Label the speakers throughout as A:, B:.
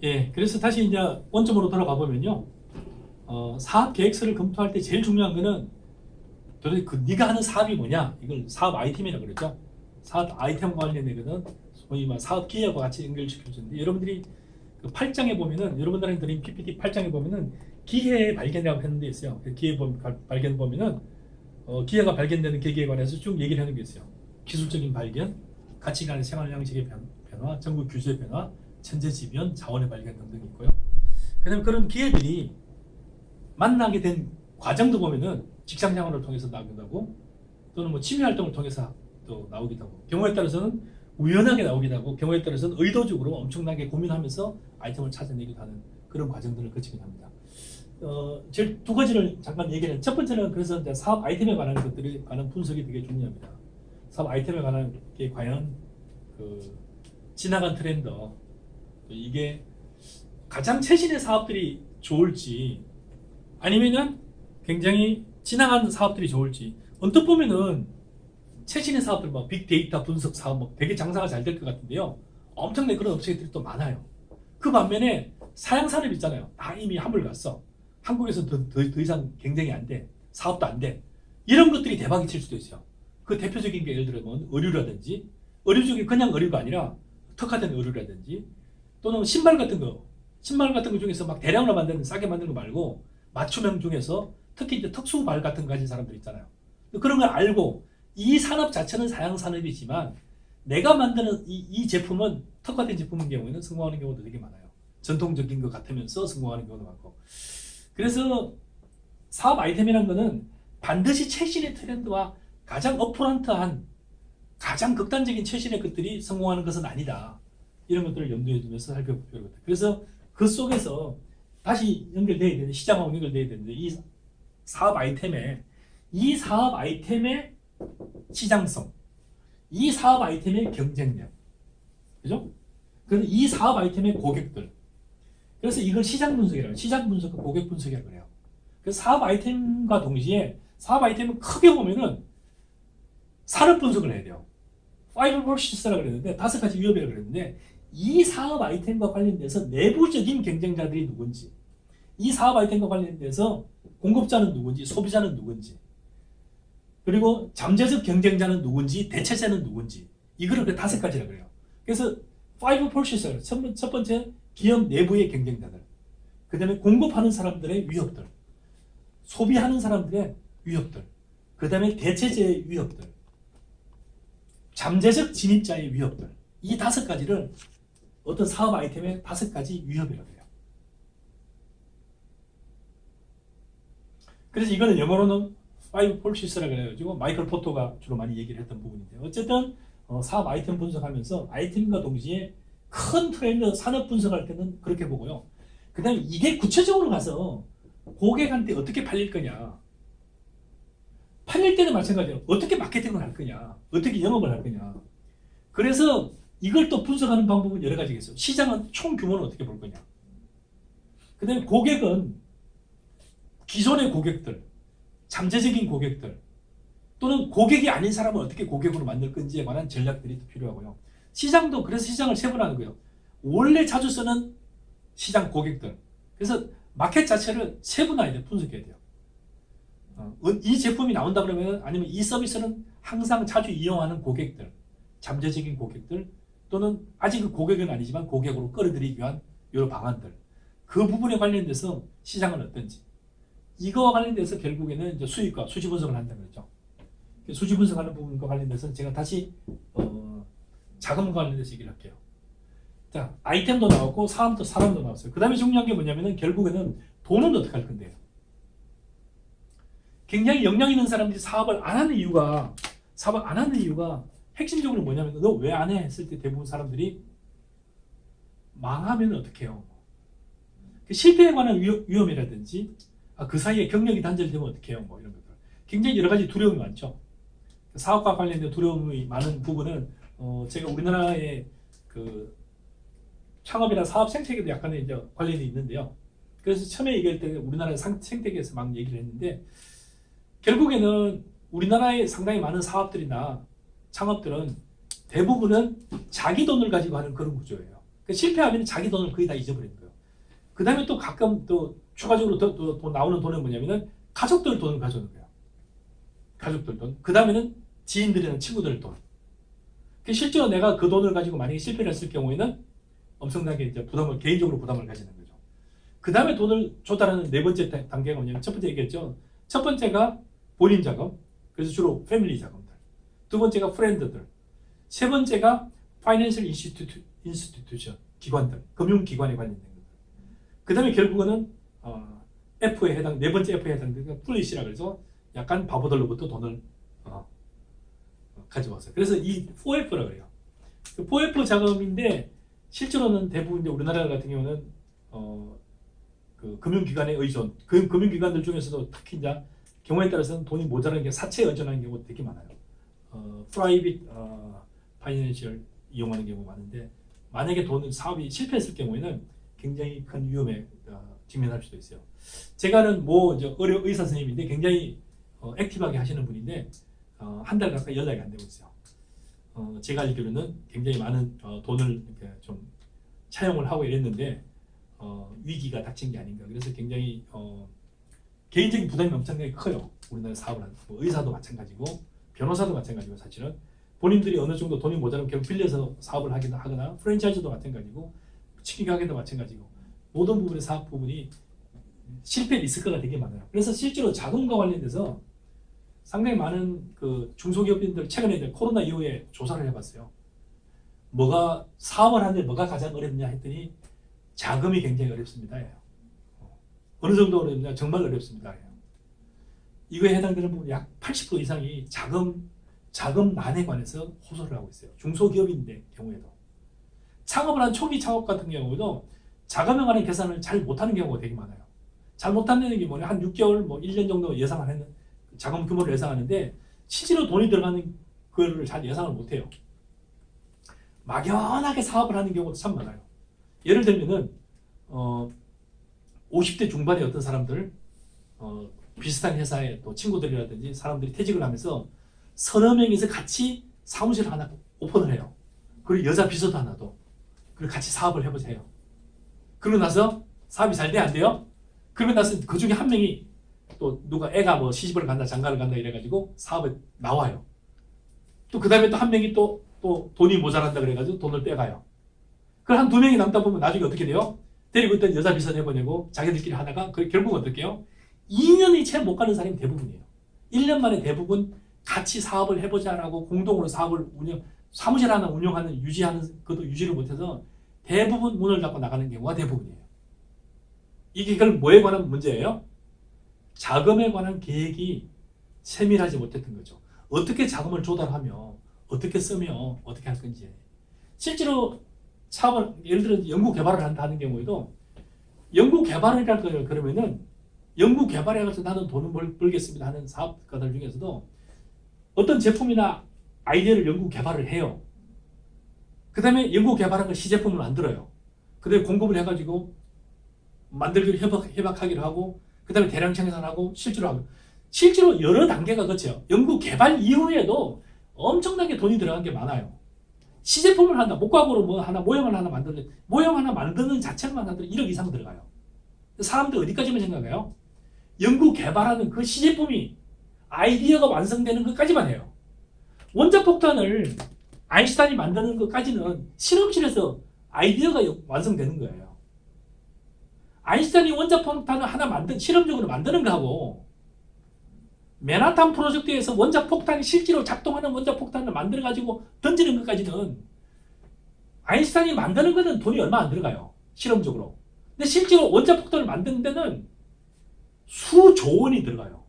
A: 예, 그래서 다시 이제 원점으로 돌아가 보면요. 사업 계획서를 검토할 때 제일 중요한 거는 도대체 네가 하는 사업이 뭐냐? 이걸 사업 아이템이라고 그랬죠. 사업 아이템 관련되거든. 소위 말 사업 기획과 같이 연결시켜주는데 여러분들이 그 8장에 보면은 여러분들한테 드린 PPT 8장에 보면은 기회 발견이라고 하는 데 있어요. 그 기회 발견 보면은 기회가 발견되는 계기에 관해서 쭉 얘기를 하는 게 있어요. 기술적인 발견, 가치관의 생활 양식의 변화, 전국 규제의 변화, 천재지변, 자원의 발견 등등이 있고요. 그다음에 그런 기회들이 만나게 된 과정도 보면은 직장 생활을 통해서 나오기도 또는 뭐 취미 활동을 통해서 또 나오기도 하고 경우에 따라서는 우연하게 나오기도 하고 경우에 따라서는 의도적으로 엄청나게 고민하면서 아이템을 찾아내기도 하는 그런 과정들을 거치게 합니다. 제일 두 가지를 잠깐 얘기를 첫 번째는 그래서 이제 사업 아이템에 관한 것들이 관한 분석이 되게 중요합니다. 사업 아이템에 관한 게 과연 그 지나간 트렌드 이게 가장 최신의 사업들이 좋을지 아니면은 굉장히 지나간 사업들이 좋을지 언뜻 보면은 최신의 사업들 뭐 빅데이터 분석 사업 뭐 되게 장사가 잘 될 것 같은데요. 엄청나게 그런 업체들이 또 많아요. 그 반면에 사양 산업 있잖아요. 다 이미 한물 갔어. 한국에서 더 이상 경쟁이 안 돼. 사업도 안 돼. 이런 것들이 대박이 칠 수도 있어요. 그 대표적인 게 예를 들면 의류라든지 의류 중에 그냥 의류가 아니라 특화된 의류라든지 또는 신발 같은 거 중에서 막 대량으로 만드는 싸게 만드는 거 말고 맞춤형 중에서 특히 이제 특수발 같은 거 가진 사람들 있잖아요. 그런 걸 알고 이 산업 자체는 사양 산업이지만 내가 만드는 이 제품은 특화된 제품인 경우에는 성공하는 경우도 되게 많아요. 전통적인 것 같으면서 성공하는 경우도 많고. 그래서 사업 아이템이라는 거는 반드시 최신의 트렌드와 가장 어프런트한 가장 극단적인 최신의 것들이 성공하는 것은 아니다. 이런 것들을 염두에 두면서 살펴볼 필요가 있다. 그래서 그 속에서 다시 연결돼야 되는데 시장하고 연결돼야 되는데 이 사업 아이템의 시장성, 이 사업 아이템의 경쟁력, 그죠? 그래서 이 사업 아이템의 고객들. 그래서 이걸 시장 분석이라고 해요. 시장 분석과 고객 분석이라고 해요. 그래서 사업 아이템과 동시에 사업 아이템은 크게 보면은 산업 분석을 해야 돼요. 5 forces라고 그랬는데 5가지 위협이라고 그랬는데 이 사업 아이템과 관련돼서 내부적인 경쟁자들이 누군지, 이 사업 아이템과 관련돼서 공급자는 누군지, 소비자는 누군지, 그리고 잠재적 경쟁자는 누군지, 대체자는 누군지, 이거를 그 5가지라고 그래요. 그래서 5 forces, 첫 번째 기업 내부의 경쟁자들, 그 다음에 공급하는 사람들의 위협들, 소비하는 사람들의 위협들, 그 다음에 대체제의 위협들, 잠재적 진입자의 위협들, 이 5가지를 어떤 사업 아이템의 5가지 위협이라고 해요. 그래서 이거는 영어로는 5 forces라고 해가지고 마이클 포터가 주로 많이 얘기를 했던 부분인데 어쨌든 사업 아이템 분석하면서 아이템과 동시에 큰 트렌드 산업 분석할 때는 그렇게 보고요. 그 다음에 이게 구체적으로 가서 고객한테 어떻게 팔릴 거냐, 팔릴 때는 마찬가지로 어떻게 마케팅을 할 거냐, 어떻게 영업을 할 거냐. 그래서 이걸 또 분석하는 방법은 여러 가지가 있어요. 시장은 총 규모는 어떻게 볼 거냐, 그 다음에 고객은 기존의 고객들, 잠재적인 고객들 또는 고객이 아닌 사람을 어떻게 고객으로 만들 건지에 관한 전략들이 필요하고요. 시장도 그래서 시장을 세분화하는 거예요. 원래 자주 쓰는 시장 고객들. 그래서 마켓 자체를 세분화해야 돼요. 분석해야 돼요. 이 제품이 나온다 그러면 아니면 이 서비스는 항상 자주 이용하는 고객들, 잠재적인 고객들 또는 아직 그 고객은 아니지만 고객으로 끌어들이기 위한 여러 방안들, 그 부분에 관련돼서 시장은 어떤지, 이거와 관련돼서 결국에는 이제 수익과 수지 분석을 한다는 거죠. 수지 분석하는 부분과 관련돼서 제가 다시 자금과 관련돼서 얘기를 할게요. 자, 아이템도 나왔고 사람도 나왔어요. 그 다음에 중요한 게 뭐냐면은 결국에는 돈은 어떻게 할 건데요. 굉장히 역량 있는 사람들이 사업을 안 하는 이유가 핵심적으로 뭐냐면 너 왜 안 해? 했을 때 대부분 사람들이 망하면 어떻게 해요? 실패에 관한 위험이라든지 그 사이에 경력이 단절되면 어떻게 해요? 뭐 이런 것들. 굉장히 여러 가지 두려움이 많죠. 사업과 관련된 두려움이 많은 부분은 제가 우리나라의 그 창업이나 사업 생태계도 약간의 이제 관련이 있는데요. 그래서 처음에 얘기할 때 우리나라 생태계에서 막 얘기를 했는데 결국에는 우리나라의 상당히 많은 사업들이나 창업들은 대부분은 자기 돈을 가지고 하는 그런 구조예요. 실패하면 자기 돈을 거의 다 잊어버리는 거예요. 그 다음에 또 가끔 또 추가적으로 또 나오는 돈은 뭐냐면은 가족들 돈을 가져오는 거예요. 가족들 돈. 그 다음에는 지인들이나 친구들 돈. 실제로 내가 그 돈을 가지고 만약에 실패를 했을 경우에는 엄청나게 이제 개인적으로 부담을 가지는 거죠. 그 다음에 돈을 조달하는 네 번째 단계가 뭐냐면 첫 번째 얘기했죠. 첫 번째가 본인 자금. 그래서 주로 패밀리 자금들. 두 번째가 프렌드들. 세 번째가 파이낸셜 인스티튜션. 기관들. 금융기관에 관련된 것들. 그 다음에 결국은 F에 해당, 네 번째 F에 해당되는 플릿이라 그래서 약간 바보들로부터 돈을 가져왔어요. 그래서 이 4F라고 그래요. 4F 자금인데 실제로는 대부분 이제 우리나라 같은 경우는 그 금융기관의 의존, 그 금융기관들 중에서도 특히 이제 경우에 따라서는 돈이 모자라는 게 사채에 의존하는 경우가 되게 많아요. 프라이빗 파이낸셜 이용하는 경우가 많은데 만약에 사업이 실패했을 경우에는 굉장히 큰 위험에 직면할 수도 있어요. 제가 아는 이제 의사 선생님인데 굉장히 액티브하게 하시는 분인데 한 달 가까이 연락이 안 되고 있어요. 제가 알기로는 굉장히 많은 돈을 이렇게 좀 차용을 하고 이랬는데 위기가 닥친 게 아닌가. 그래서 굉장히 개인적인 부담이 엄청나게 커요. 우리나라 사업을 하는 의사도 마찬가지고 변호사도 마찬가지고 사실은 본인들이 어느 정도 돈이 모자라면 결국 빌려서 사업을 하거나 프랜차이즈도 마찬가지고 치킨 가게도 마찬가지고 모든 부분의 사업 부분이 실패 리스크가 되게 많아요. 그래서 실제로 자금과 관련돼서 상당히 많은 그 중소기업인들 최근에 코로나 이후에 조사를 해봤어요. 사업을 하는데 뭐가 가장 어렵냐 했더니 자금이 굉장히 어렵습니다. 어느 정도 어렵냐? 정말 어렵습니다. 이거에 해당되는 부분 약 80% 이상이 자금난에 관해서 호소를 하고 있어요. 중소기업인데 경우에도. 창업을 한 초기 창업 같은 경우도 자금에 관한 계산을 잘 못하는 경우가 되게 많아요. 잘 못하는 게 뭐냐? 한 6개월, 1년 정도 예상을 하는 자금 규모를 예상하는데 실제로 돈이 들어가는 거를 잘 예상을 못해요. 막연하게 사업을 하는 경우도 참 많아요. 예를 들면은 50대 중반의 어떤 사람들 비슷한 회사의 또 친구들이라든지 사람들이 퇴직을 하면서 서너 명이서 같이 사무실 하나 오픈을 해요. 그리고 여자 비서도 하나 둬. 그리고 같이 사업을 해보자 해요. 그러고 나서 사업이 잘 돼 안 돼요? 그러고 나서 그 중에 한 명이 또 누가 애가 시집을 간다 장가를 간다 이래가지고 사업에 나와요. 또 그 다음에 또 한 명이 또 돈이 모자란다 그래가지고 돈을 빼가요. 그 한 두 명이 남다 보면 나중에 어떻게 돼요? 데리고 있던 여자 비서 내보내고 자기들끼리 하다가 결국은 어떻게 해요? 2년이 채 못 가는 사람이 대부분이에요. 1년 만에 대부분 같이 사업을 해보자라고 공동으로 사업을 사무실 하나 운영하는 그것도 유지를 못해서 대부분 문을 닫고 나가는 경우가 대부분이에요. 이게 그럼 뭐에 관한 문제예요? 자금에 관한 계획이 세밀하지 못했던 거죠. 어떻게 자금을 조달하며 어떻게 쓰며 어떻게 할 건지. 실제로 사업을 예를 들어 연구 개발을 한다는 경우에도 연구 개발이라는 걸 그러면은 연구 개발해서 나는 돈을 벌겠습니다 하는 사업가들 중에서도 어떤 제품이나 아이디어를 연구 개발을 해요. 그 다음에 연구 개발한 걸 시제품을 만들어요. 그 다음에 공급을 해가지고 만들기로 협약하기로 하고 그 다음에 대량 생산하고 실제로 하고 실제로 여러 단계가 거쳐요. 연구 개발 이후에도 엄청나게 돈이 들어간 게 많아요. 시제품을 한다. 목각으로 모형을 하나 만드는 모형 하나 만드는 자체만 하더라도 1억 이상 들어가요. 사람들 어디까지만 생각해요? 연구 개발하는 그 시제품이 아이디어가 완성되는 것까지만 해요. 원자폭탄을 아인슈타인이 만드는 것까지는 실험실에서 아이디어가 완성되는 거예요. 아인슈타인이 원자폭탄을 하나 실험적으로 만드는 거하고 맨하탄 프로젝트에서 원자폭탄이 실제로 작동하는 원자폭탄을 만들어가지고 던지는 것까지는 아인슈타인이 만드는 거는 돈이 얼마 안 들어가요. 실험적으로. 근데 실제로 원자폭탄을 만드는 데는 수조 원이 들어가요.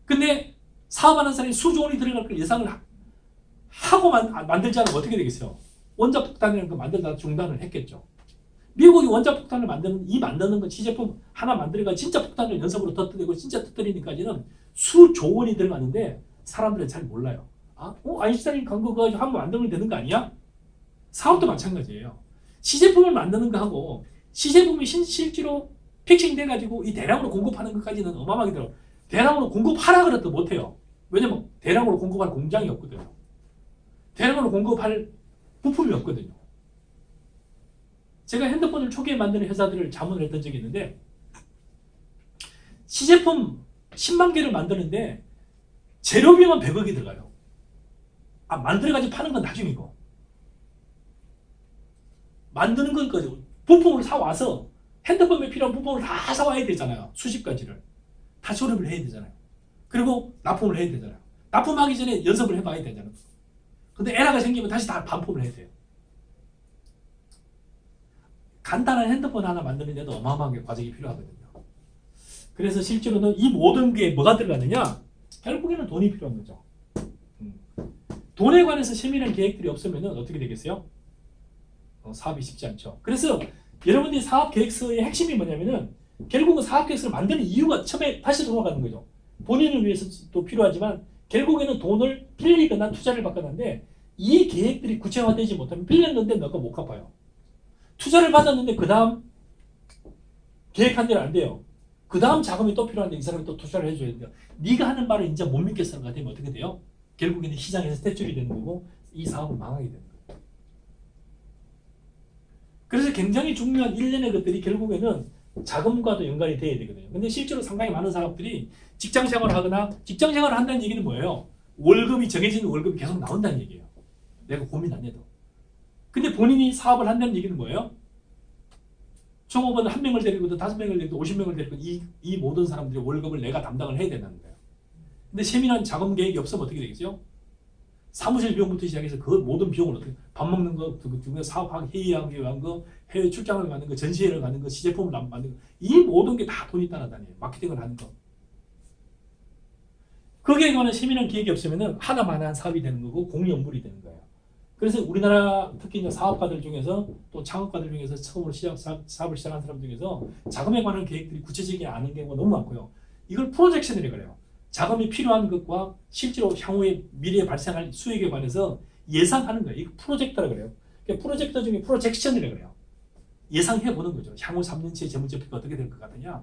A: 근데 사업하는 사람이 수조 원이 들어갈 걸 예상을 하고 만들지 않으면 어떻게 되겠어요? 원자폭탄이라는 거 만들다가 중단을 했겠죠. 미국이 원자폭탄을 만드는 건 시제품 하나 만들어가 진짜 폭탄을 연속으로 터뜨리고 진짜 터뜨리니까지는 수조 원이 들어가는데 사람들은 잘 몰라요. 아인슈타인 광고 그거 한번 만들면 되는 거 아니야? 사업도 마찬가지예요. 시제품을 만드는 거하고 시제품이 실제로 픽싱돼가지고 이 대량으로 공급하는 것까지는 어마어마하게 들어. 대량으로 공급하라 그래도 못해요. 왜냐면 대량으로 공급할 공장이 없거든요. 대량으로 공급할 부품이 없거든요. 제가 핸드폰을 초기에 만드는 회사들을 자문을 했던 적이 있는데 시제품 10만 개를 만드는데 재료비만 100억이 들어가요. 만들어가지고 파는 건 나중이고 만드는 건까지 부품을 사와서 핸드폰에 필요한 부품을 다 사와야 되잖아요. 수십 가지를 다 조립을 해야 되잖아요. 그리고 납품을 해야 되잖아요. 납품하기 전에 연습을 해봐야 되잖아요. 근데 에러가 생기면 다시 다 반품을 해야 돼요. 간단한 핸드폰 하나 만드는데도 어마어마하게 과정이 필요하거든요. 그래서 실제로는 이 모든 게 뭐가 들어가느냐? 결국에는 돈이 필요한 거죠. 돈에 관해서 세밀한 계획들이 없으면 어떻게 되겠어요? 사업이 쉽지 않죠. 그래서 여러분들이 사업 계획서의 핵심이 뭐냐면은 결국은 사업 계획서를 만드는 이유가 처음에 다시 돌아가는 거죠. 본인을 위해서도 필요하지만 결국에는 돈을 빌리거나 투자를 받거나인데 이 계획들이 구체화되지 못하면 빌렸는데 너가 못 갚아요. 투자를 받았는데 그 다음 계획한 대로 안 돼요. 그 다음 자금이 또 필요한데 이 사람이 또 투자를 해줘야 돼요. 네가 하는 말을 이제 못 믿겠어가 되면 어떻게 돼요? 결국에는 시장에서 퇴출이 되는 거고 이 사업은 망하게 되는 거예요. 그래서 굉장히 중요한 일련의 것들이 결국에는 자금과도 연관이 돼야 되거든요. 근데 실제로 상당히 많은 사업들이 직장 생활을 하거나 직장 생활을 한다는 얘기는 뭐예요? 월급이 정해진 월급이 계속 나온다는 얘기예요. 내가 고민 안 해도. 근데 본인이 사업을 한다는 얘기는 뭐예요? 종업원 1명을 데리고도 5명을 데리고 50명을 데리고 이 모든 사람들의 월급을 내가 담당을 해야 된다는 거예요. 근데 세밀한 자금 계획이 없으면 어떻게 되겠어요? 사무실 비용부터 시작해서 그 모든 비용을 어떻게 밥 먹는 거, 사업하기 회의하기 위한 거, 해외 출장을 가는 거, 전시회를 가는 거, 시제품을 만드는 거, 이 모든 게 다 돈이 따라다녀요. 마케팅을 하는 거. 거기에 관한 세밀한 계획이 없으면 하나만한 사업이 되는 거고 공유연물이 되는 거예요. 그래서 우리나라 특히 이제 사업가들 중에서 또 창업가들 중에서 처음으로 사업을 시작한 사람 중에서 자금에 관한 계획들이 구체적이지 않은 경우가 너무 많고요. 이걸 프로젝션이라고 그래요. 자금이 필요한 것과 실제로 향후에 미래에 발생할 수익에 관해서 예상하는 거예요. 이거 프로젝터라고 그래요. 그러니까 프로젝터 중에 프로젝션이라고 그래요. 예상해보는 거죠. 향후 3년치의 재무제표가 어떻게 될 것 같느냐.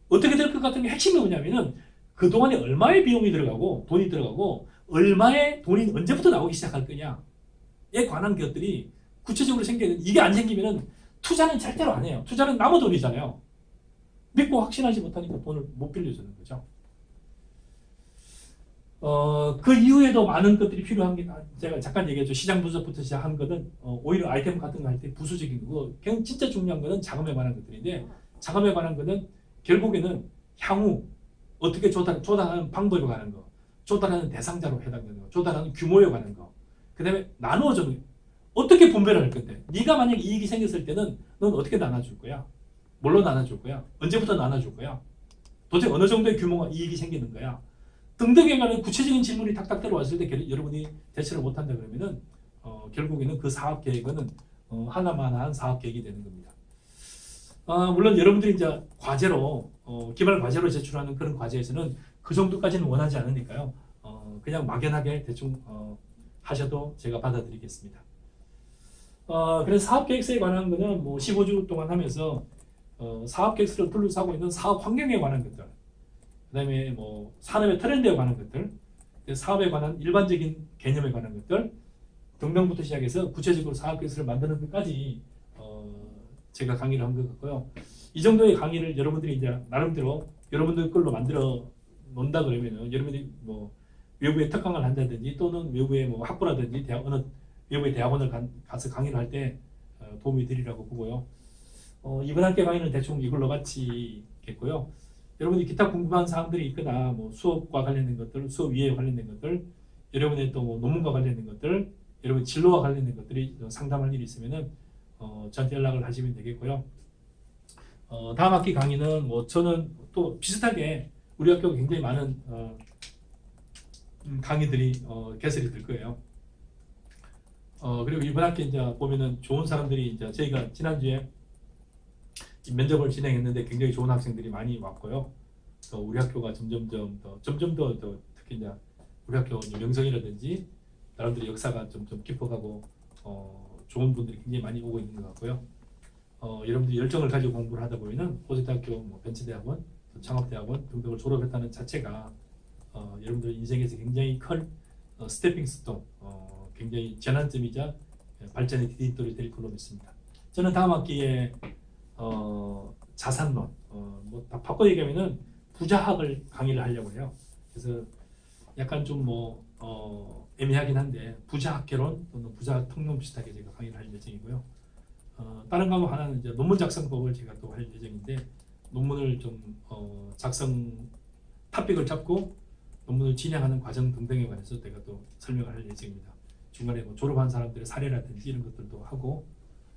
A: 어떻게 될 것 같은 게 핵심이 뭐냐면은 그동안에 얼마의 비용이 들어가고 돈이 들어가고 얼마의 돈이 언제부터 나오기 시작할 거냐에 관한 것들이 구체적으로 생겨야 되는데 이게 안 생기면은 투자는 절대로 안 해요. 투자는 남의 돈이잖아요. 믿고 확신하지 못하니까 돈을 못 빌려주는 거죠. 그 이후에도 많은 것들이 필요한 게 제가 잠깐 얘기했죠. 시장 분석부터 시작한 거는 오히려 아이템 같은 거 할 때 부수적인 거고 그냥 진짜 중요한 거는 자금에 관한 것들인데 자금에 관한 거는 결국에는 향후 어떻게 조달하는 방법에 관한 거, 조달하는 대상자로 해당되는 거, 조달하는 규모에 관한 거, 그 다음에 나누어져 어떻게 분배를 할 건데 네가 만약 이익이 생겼을 때는 넌 어떻게 나눠줄 거야? 뭘로 나눠줄 거야? 언제부터 나눠줄 거야? 도대체 어느 정도의 규모가 이익이 생기는 거야? 등등에 관한 구체적인 질문이 탁탁 들어왔을 때 여러분이 대처를 못한다 그러면은 결국에는 그 사업 계획은 하나만한 사업 계획이 되는 겁니다. 물론 여러분들이 이제 과제로 기말 과제로 제출하는 그런 과제에서는 그 정도까지는 원하지 않으니까요. 그냥 막연하게 대충 하셔도 제가 받아들이겠습니다. 그래서 사업 계획서에 관한 거는 뭐 15주 동안 하면서 사업 계획서를 둘러싸고 있는 사업 환경에 관한 것들, 그다음에 뭐 산업의 트렌드에 관한 것들, 사업에 관한 일반적인 개념에 관한 것들 등등부터 시작해서 구체적으로 사업 계획서를 만드는 것까지 제가 강의를 한 것 같고요. 이 정도의 강의를 여러분들이 이제 나름대로 여러분들 걸로 만들어 놓는다 그러면은 여러분들이 뭐 외부에 특강을 한다든지 또는 외부의 뭐 학부라든지 어느 외부의 대학원을 가서 강의를 할 때 도움이 되리라고 보고요. 이번 학기 강의는 대충 이걸로 마치겠고요. 여러분이 기타 궁금한 사항들이 있거나 뭐 수업과 관련된 것들, 수업 이해에 관련된 것들, 여러분의 또 뭐 논문과 관련된 것들, 여러분 진로와 관련된 것들이 상담할 일이 있으면은 저한테 연락을 하시면 되겠고요. 다음 학기 강의는 뭐 저는 또 비슷하게 우리 학교가 굉장히 많은 강의들이 개설이 될 거예요. 그리고 이번 학기 이제 보면은 좋은 사람들이 이제 저희가 지난주에 면접을 진행했는데 굉장히 좋은 학생들이 많이 왔고요. 또 우리 학교가 점점 더 특히 이제 우리 학교 명성이라든지 나름대로 역사가 점점 깊어가고 좋은 분들이 굉장히 많이 오고 있는 것 같고요. 여러분들이 열정을 가지고 공부를 하다 보면은 고세대학교, 뭐 벤츠대학원, 창업대학원 등등을 졸업했다는 자체가 여러분들 인생에서 굉장히 큰 스태핑 스톤, 굉장히 전환점이자 발전의 디딤돌이 될 걸로 믿습니다. 저는 다음 학기에 자산론, 뭐 다 바꿔 얘기하면은 부자학을 강의를 하려고 해요. 그래서 약간 좀 애매하긴 한데 부자학 개론 또는 부자학 통론 비슷하게 제가 강의를 할 예정이고요. 다른 과목 하나는 이제 논문 작성법을 제가 또 할 예정인데 논문을 좀 작성 토픽을 잡고 논문을 진행하는 과정 등등에 관해서 제가 또 설명을 할 예정입니다. 중간에 뭐 졸업한 사람들의 사례라든지 이런 것들도 하고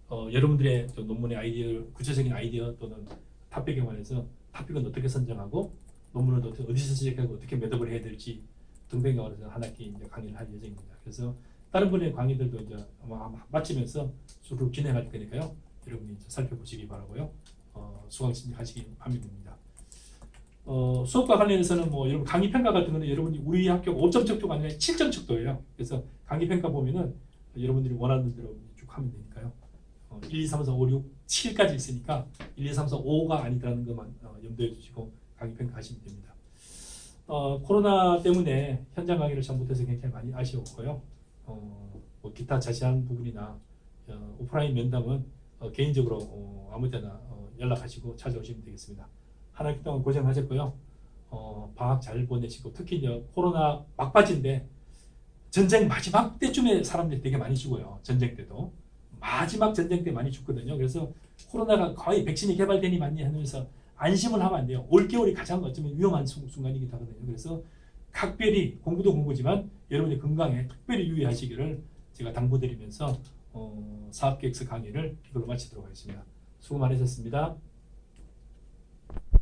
A: 여러분들의 또 논문의 아이디어, 구체적인 아이디어 또는 토픽에 관해서 토픽은 어떻게 선정하고 논문을 어디서 시작하고 어떻게 매듭을 해야 될지 등등에 관해서 한 학기 이제 강의를 할 예정입니다. 그래서 다른 분의 강의들도 이제 아마 마치면서 수업 진행할 거니까요. 여러분이 이제 살펴보시기 바라고요. 수강 신청하시기 바랍니다. 수업과 관련해서는 뭐 여러분 강의 평가 같은 거는 여러분이 우리 학교 5점 척도가 아니라 7점 척도예요. 그래서 강의 평가 보면은 여러분들이 원하는 대로 쭉 하면 되니까요. 1, 2, 3, 4, 5, 6, 7까지 있으니까 1, 2, 3, 4, 5가 아니라는 것만 염두에 두시고 강의 평가하시면 됩니다. 코로나 때문에 현장 강의를 잘 못해서 굉장히 많이 아쉬웠고요. 뭐 기타 자세한 부분이나 오프라인 면담은 개인적으로 아무 때나 연락하시고 찾아오시면 되겠습니다. 한 학기 동안 고생하셨고요. 방학 잘 보내시고 특히 이제 코로나 막바지인데 전쟁 마지막 때쯤에 사람들이 되게 많이 죽어요. 전쟁 때도 마지막 전쟁 때 많이 죽거든요. 그래서 코로나가 거의 백신이 개발되니 많이 하면서 안심을 하면 안 돼요. 올겨울이 가장 어쩌면 위험한 순간이기도 하거든요. 그래서 각별히 공부도 공부지만 여러분의 건강에 특별히 유의하시기를 제가 당부드리면서 사업계획서 강의를 이걸로 마치도록 하겠습니다. 수고 많으셨습니다.